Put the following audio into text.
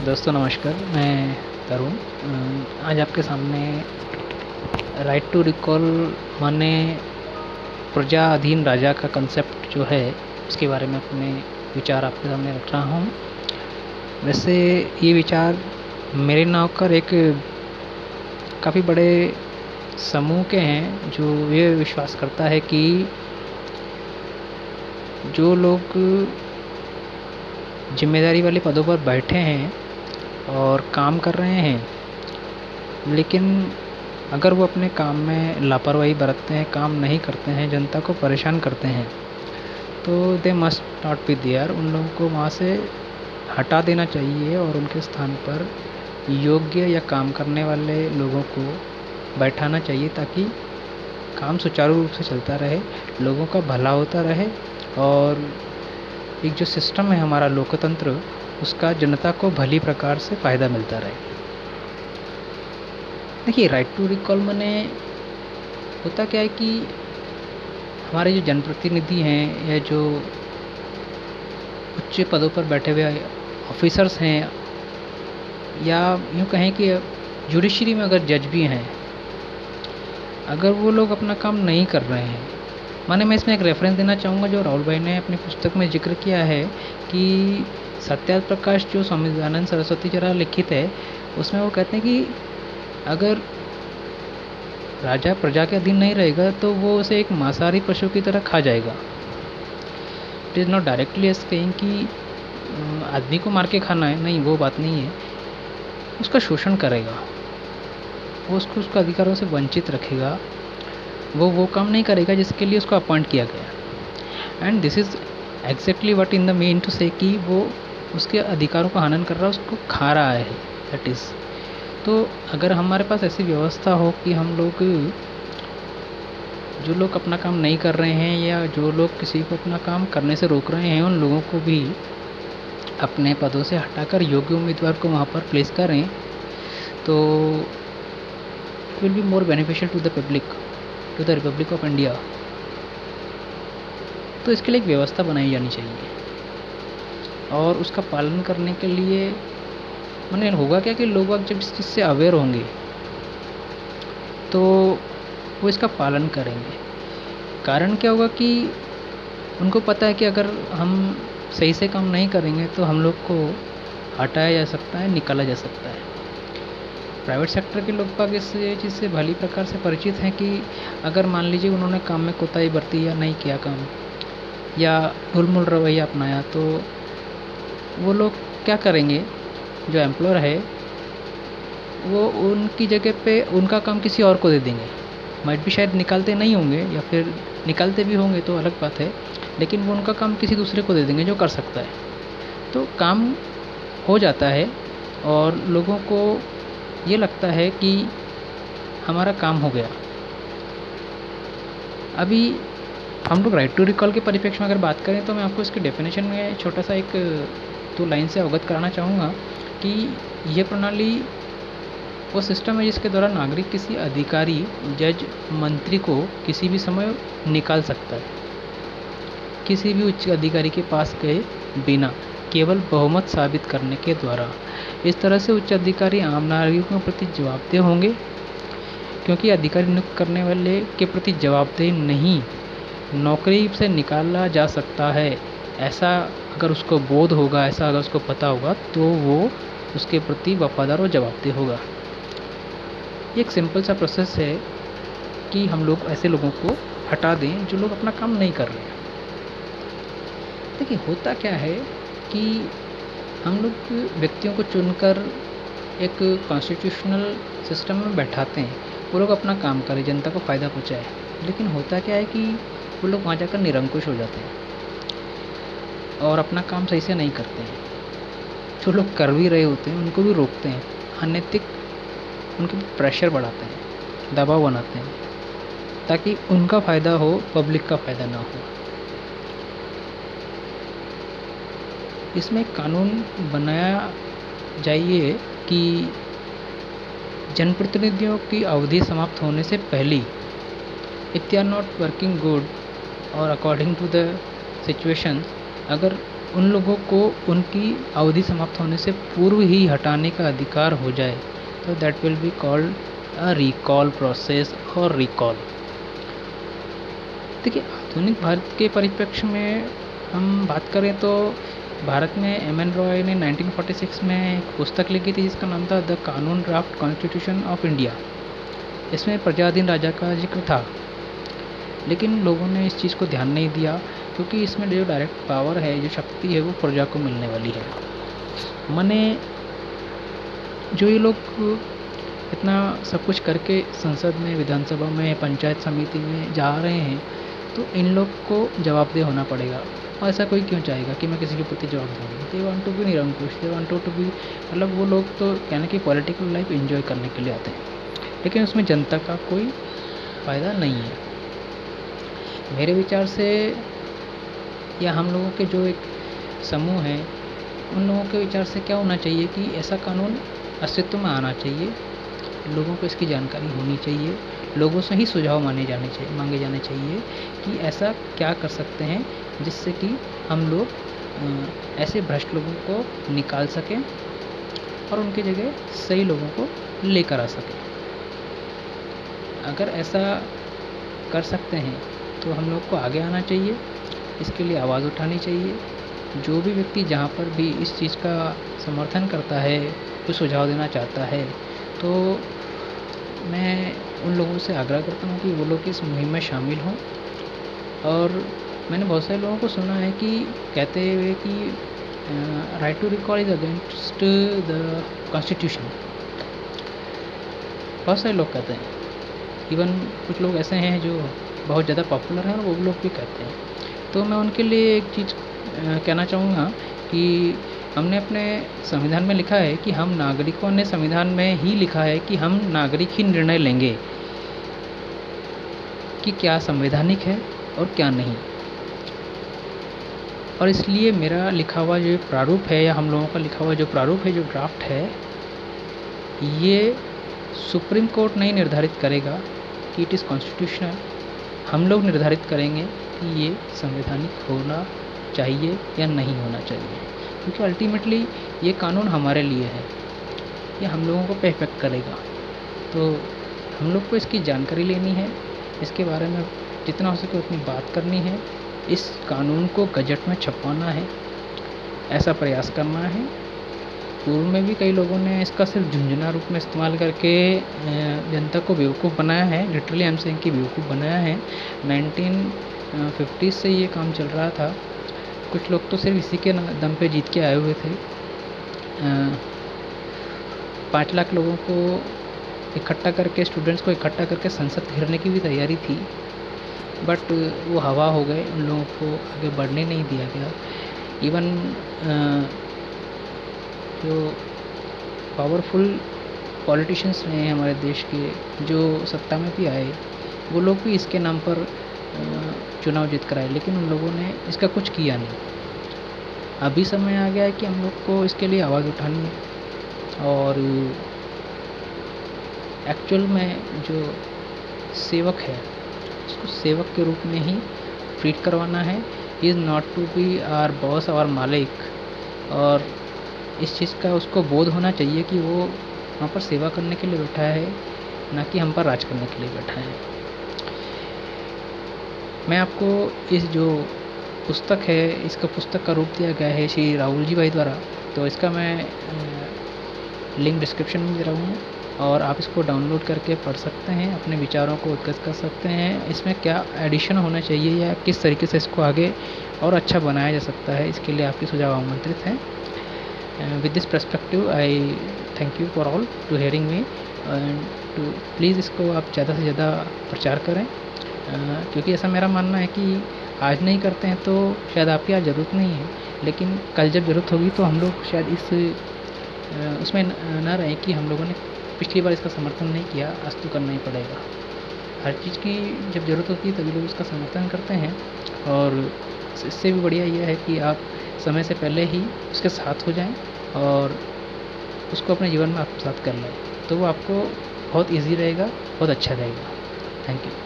दोस्तों नमस्कार, मैं तरुण। आज आपके सामने राइट टू रिकॉल माने प्रजा अधीन राजा का कंसेप्ट जो है उसके बारे में अपने विचार आपके सामने रख रहा हूँ। वैसे ये विचार मेरे ना होकर एक काफ़ी बड़े समूह के हैं जो ये विश्वास करता है कि जो लोग जिम्मेदारी वाले पदों पर बैठे हैं और काम कर रहे हैं, लेकिन अगर वो अपने काम में लापरवाही बरतते हैं, काम नहीं करते हैं, जनता को परेशान करते हैं, तो they must not be there. उन लोगों को वहाँ से हटा देना चाहिए और उनके स्थान पर योग्य या काम करने वाले लोगों को बैठाना चाहिए ताकि काम सुचारू रूप से चलता रहे, लोगों का भला होता रहे और एक जो सिस्टम है हमारा लोकतंत्र, उसका जनता को भली प्रकार से फ़ायदा मिलता रहे। देखिए, राइट टू रिकॉल माने होता क्या है कि हमारे जो जनप्रतिनिधि हैं या जो उच्च पदों पर बैठे हुए ऑफिसर्स हैं, या यूँ कहें कि जुडिशरी में अगर जज भी हैं, अगर वो लोग अपना काम नहीं कर रहे हैं, माने मैं इसमें एक रेफरेंस देना चाहूँगा जो राहुल भाई ने अपनी पुस्तक में जिक्र किया है कि सत्याप्रकाश जो स्वामी दयानंद सरस्वती द्वारा लिखित है, उसमें वो कहते हैं कि अगर राजा प्रजा के अधीन नहीं रहेगा तो वो उसे एक मांसाहारी पशु की तरह खा जाएगा। It is not directly S कहें कि आदमी को मार के खाना है, नहीं, वो बात नहीं है। उसका शोषण करेगा, वो उसको उसका अधिकारों से वंचित रखेगा, वो काम नहीं करेगा जिसके लिए उसको अपॉइंट किया गया। And this is exactly what in the mean to say कि वो उसके अधिकारों का हनन कर रहा है, उसको खा रहा है, दैट इज़। तो अगर हमारे पास ऐसी व्यवस्था हो कि हम लोग जो लोग अपना काम नहीं कर रहे हैं या जो लोग किसी को अपना काम करने से रोक रहे हैं, उन लोगों को भी अपने पदों से हटाकर योग्य उम्मीदवार को वहाँ पर प्लेस करें, तो it will be more beneficial to the public, to the Republic of India. तो इसके लिए एक व्यवस्था बनाई जानी चाहिए और उसका पालन करने के लिए मैंने होगा क्या कि लोग जब इस चीज़ से अवेयर होंगे तो वो इसका पालन करेंगे। कारण क्या होगा कि उनको पता है कि अगर हम सही से काम नहीं करेंगे तो हम लोग को हटाया जा सकता है, निकाला जा सकता है। प्राइवेट सेक्टर के लोग बाग इस चीज़ से भली प्रकार से परिचित हैं कि अगर मान लीजिए उन्होंने काम में कोताही बरती या नहीं किया काम या ढुलमुल रवैया अपनाया, तो वो लोग क्या करेंगे, जो एम्प्लॉयर है वो उनकी जगह पे उनका काम किसी और को दे देंगे। माइट भी शायद निकालते नहीं होंगे या फिर निकालते भी होंगे तो अलग बात है, लेकिन वो उनका काम किसी दूसरे को दे देंगे जो कर सकता है। तो काम हो जाता है और लोगों को ये लगता है कि हमारा काम हो गया। अभी हम लोग राइट टू रिकॉल के परिप्रेक्ष्य में अगर बात करें तो मैं आपको इसके डेफिनेशन में छोटा सा एक 2 लाइन से अवगत कराना चाहूँगा कि यह प्रणाली वो सिस्टम है जिसके द्वारा नागरिक किसी अधिकारी, जज, मंत्री को किसी भी समय निकाल सकता है, किसी भी उच्च अधिकारी के पास गए बिना, केवल बहुमत साबित करने के द्वारा। इस तरह से उच्च अधिकारी आम नागरिकों के प्रति जवाबदेह होंगे, क्योंकि अधिकारी नियुक्त करने वाले के प्रति जवाबदेह नहीं, नौकरी से निकाला जा सकता है, ऐसा अगर उसको बोध होगा, ऐसा अगर उसको पता होगा, तो वो उसके प्रति वफादार और जवाबदेह होगा। ये एक सिंपल सा प्रोसेस है कि हम लोग ऐसे लोगों को हटा दें जो लोग अपना काम नहीं कर रहे हैं। देखिए, होता क्या है कि हम लोग व्यक्तियों को चुनकर एक कॉन्स्टिट्यूशनल सिस्टम में बैठाते हैं, वो लोग अपना काम करें, जनता को फ़ायदा पहुँचाए, लेकिन होता क्या है कि वो लोग वहाँ जाकर निरंकुश हो जाते हैं और अपना काम सही से नहीं करते हैं। जो लोग कर भी रहे होते हैं उनको भी रोकते हैं, अनैतिक उनके प्रेशर बढ़ाते हैं, दबाव बनाते हैं, ताकि उनका फ़ायदा हो, पब्लिक का फ़ायदा ना हो। इसमें एक कानून बनाया जाइए कि जनप्रतिनिधियों की अवधि समाप्त होने से पहले, if they are not working good और अकॉर्डिंग टू द सिचुएशन, अगर उन लोगों को उनकी अवधि समाप्त होने से पूर्व ही हटाने का अधिकार हो जाए, तो that will be called a recall process और रिकॉल। देखिए, आधुनिक भारत के परिप्रेक्ष्य में हम बात करें तो भारत में एम.एन. रॉय ने 1946 में एक पुस्तक लिखी थी जिसका नाम था द कानून ड्राफ्ट कॉन्स्टिट्यूशन ऑफ इंडिया। इसमें प्रजाधीन राजा का जिक्र था, लेकिन लोगों ने इस चीज़ को ध्यान नहीं दिया, क्योंकि इसमें जो डायरेक्ट पावर है, जो शक्ति है, वो प्रजा को मिलने वाली है। माने जो ये लोग इतना सब कुछ करके संसद में, विधानसभा में, पंचायत समिति में जा रहे हैं, तो इन लोग को जवाबदेह होना पड़ेगा। और ऐसा कोई क्यों चाहेगा कि मैं किसी के प्रति जवाब दूँ? दे वांट टू बी निरंकुश, दे वांट टू बी, मतलब वो लोग तो कहने की पॉलिटिकल लाइफ एंजॉय करने के लिए आते हैं, लेकिन उसमें जनता का कोई फ़ायदा नहीं है। मेरे विचार से, या हम लोगों के जो एक समूह है, उन लोगों के विचार से क्या होना चाहिए कि ऐसा कानून अस्तित्व में आना चाहिए, लोगों को इसकी जानकारी होनी चाहिए, लोगों से ही सुझाव मांगे जाने चाहिए कि ऐसा क्या कर सकते हैं जिससे कि हम लोग ऐसे भ्रष्ट लोगों को निकाल सकें और उनकी जगह सही लोगों को लेकर आ सकें। अगर ऐसा कर सकते हैं तो हम लोग को आगे आना चाहिए, इसके लिए आवाज़ उठानी चाहिए। जो भी व्यक्ति जहाँ पर भी इस चीज़ का समर्थन करता है, कुछ सुझाव देना चाहता है, तो मैं उन लोगों से आग्रह करता हूँ कि वो लोग इस मुहिम में शामिल हों। और मैंने बहुत सारे लोगों को सुना है कि कहते हुए कि right to recall is against the constitution. बहुत सारे लोग कहते हैं, इवन कुछ लोग ऐसे हैं जो बहुत ज़्यादा पॉपुलर हैं और वो लोग भी कहते हैं। तो मैं उनके लिए एक चीज़ कहना चाहूँगा कि हमने अपने संविधान में लिखा है कि हम नागरिकों ने संविधान में ही लिखा है कि हम नागरिक ही निर्णय लेंगे कि क्या संवैधानिक है और क्या नहीं। और इसलिए मेरा लिखा हुआ जो प्रारूप है, या हम लोगों का लिखा हुआ जो प्रारूप है, जो ड्राफ्ट है, ये सुप्रीम कोर्ट नहीं निर्धारित करेगा कि इट इज़ कॉन्स्टिट्यूशनल। हम लोग निर्धारित करेंगे कि ये संवैधानिक होना चाहिए या नहीं होना चाहिए, क्योंकि अल्टीमेटली ये कानून हमारे लिए है, ये हम लोगों को पे इफेक्ट करेगा। तो हम लोग को इसकी जानकारी लेनी है, इसके बारे में जितना हो सके उतनी बात करनी है, इस कानून को गजट में छपवाना है, ऐसा प्रयास करना है। पूर्व में भी कई लोगों ने इसका सिर्फ झुंझुना रूप में इस्तेमाल करके जनता को बेवकूफ़ बनाया है, लिटरली आई एम सेइंग कि बेवकूफ़ बनाया है। 1950 से ये काम चल रहा था। कुछ लोग तो सिर्फ इसी के दम पे जीत के आए हुए थे। 5 लाख लोगों को इकट्ठा करके, स्टूडेंट्स को इकट्ठा करके संसद घेरने की भी तैयारी थी, बट वो हवा हो गए, उन लोगों को आगे बढ़ने नहीं दिया गया। इवन जो पावरफुल पॉलिटिशियंस रहे हैं हमारे देश के, जो सत्ता में भी आए, वो लोग भी इसके नाम पर चुनाव जीत कर आए, लेकिन उन लोगों ने इसका कुछ किया नहीं। अभी समय आ गया है कि हम लोग को इसके लिए आवाज़ उठानी है, और एक्चुअल में जो सेवक है उसको सेवक के रूप में ही ट्रीट करवाना है। Is not to be our boss, our मालिक। और इस चीज़ का उसको बोध होना चाहिए कि वो वहाँ पर सेवा करने के लिए बैठा है, ना कि हम पर राज करने के लिए बैठा है। मैं आपको इस जो पुस्तक है, इसका पुस्तक का रूप दिया गया है श्री राहुल जी भाई द्वारा, तो इसका मैं लिंक डिस्क्रिप्शन में दे रहा हूँ, और आप इसको डाउनलोड करके पढ़ सकते हैं, अपने विचारों को उद्गत कर सकते हैं। इसमें क्या एडिशन होना चाहिए या किस तरीके से इसको आगे और अच्छा बनाया जा सकता है, इसके लिए आपके सुझाव आमंत्रित हैं। With this perspective I thank you for all to hearing me, and to please इसको आप ज़्यादा से ज़्यादा प्रचार करें, क्योंकि ऐसा मेरा मानना है कि आज नहीं करते हैं तो शायद आपकी आज ज़रूरत नहीं है, लेकिन कल जब ज़रूरत होगी तो हम लोग शायद इस उसमें ना रहें कि हम लोगों ने पिछली बार इसका समर्थन नहीं किया, आज तो करना ही पड़ेगा। हर चीज़ की जब ज़रूरत होती है तभी लोग उसका समर्थन करते हैं, और इससे भी बढ़िया यह है कि आप समय से पहले ही उसके साथ हो जाएं और उसको अपने जीवन में आत्मसात कर लें, तो वो आपको बहुत ईजी रहेगा, बहुत अच्छा रहेगा। Thank you.